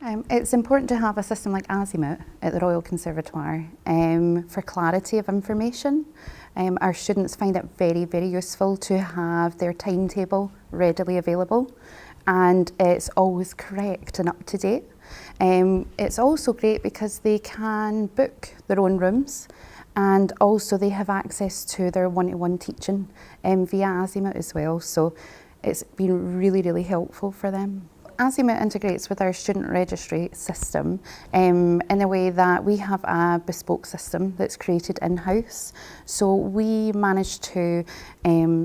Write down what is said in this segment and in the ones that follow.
It's important to have a system like Azimut at the Royal Conservatoire for clarity of information. Our students find it very, very useful to have their timetable readily available, and it's always correct and up to date. It's also great because they can book their own rooms, and also they have access to their one-to-one teaching via Azimut as well, so it's been really, really helpful for them. Azimut integrates with our student registry system in a way that we have a bespoke system that's created in-house. So we manage to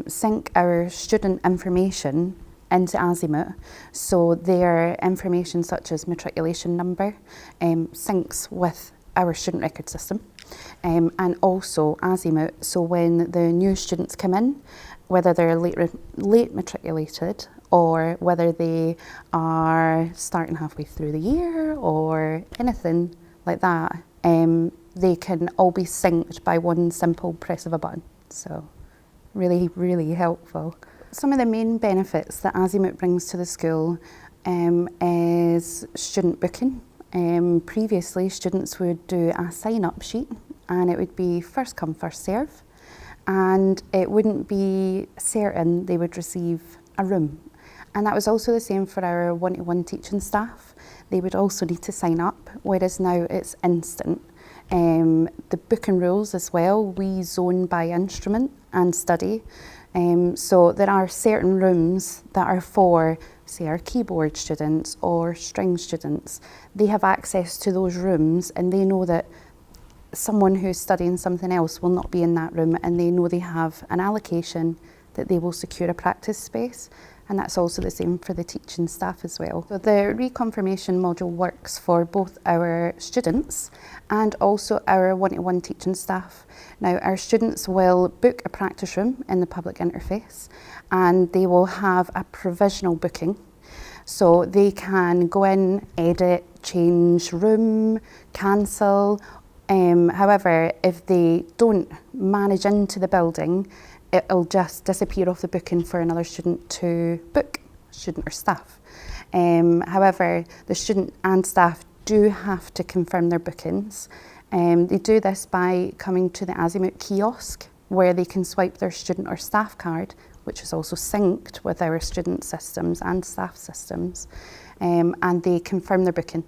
sync our student information into Azimut, so their information such as matriculation number syncs with our student record system, and also Azimut, so when the new students come in, whether they're late matriculated or whether they are starting halfway through the year or anything like that, they can all be synced by one simple press of a button. So really, really helpful. Some of the main benefits that Azimut brings to the school is student booking. Previously, students would do a sign-up sheet and it would be first come, first serve, and it wouldn't be certain they would receive a room. And that was also the same for our one-to-one teaching staff. They would also need to sign up, whereas now it's instant. The booking rules as well, we zone by instrument and study. So there are certain rooms that are for, say, our keyboard students or string students. They have access to those rooms and they know that someone who's studying something else will not be in that room, and they know they have an allocation that they will secure a practice space. And that's also the same for the teaching staff as well. So the reconfirmation module works for both our students and also our one-to-one teaching staff. Now, our students will book a practice room in the public interface and they will have a provisional booking. So they can go in, edit, change room, cancel. However, if they don't manage into the building, it'll just disappear off the booking for another student to book, student or staff. However, the student and staff do have to confirm their bookings. They do this by coming to the Azimut kiosk, where they can swipe their student or staff card, which is also synced with our student systems and staff systems, and they confirm their booking.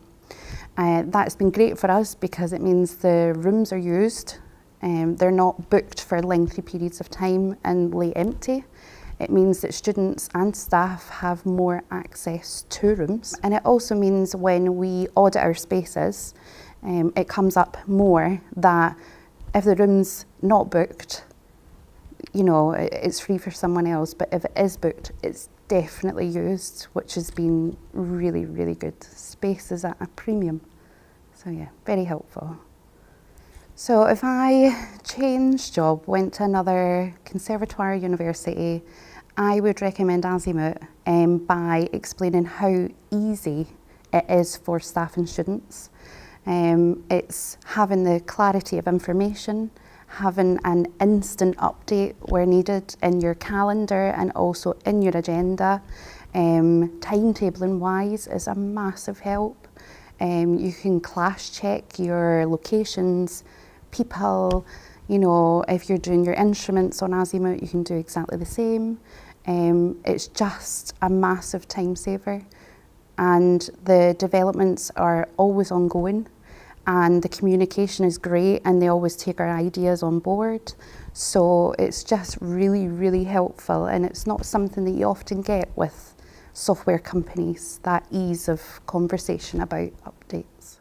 That's been great for us because it means the rooms are used. They're not booked for lengthy periods of time and lay empty. It means that students and staff have more access to rooms. And it also means when we audit our spaces, it comes up more that if the room's not booked, you know, it's free for someone else, but if it is booked, it's definitely used, which has been really, really good. Space is at a premium. So yeah, very helpful. So if I changed job, went to another conservatoire university, I would recommend Azimut by explaining how easy it is for staff and students. It's having the clarity of information, having an instant update where needed in your calendar and also in your agenda. Timetabling wise is a massive help. You can clash check your locations, people, you know, if you're doing your instruments on Azimut, you can do exactly the same. It's just a massive time saver, and the developments are always ongoing, and the communication is great, and they always take our ideas on board. So it's just really, really helpful, and it's not something that you often get with software companies, that ease of conversation about updates.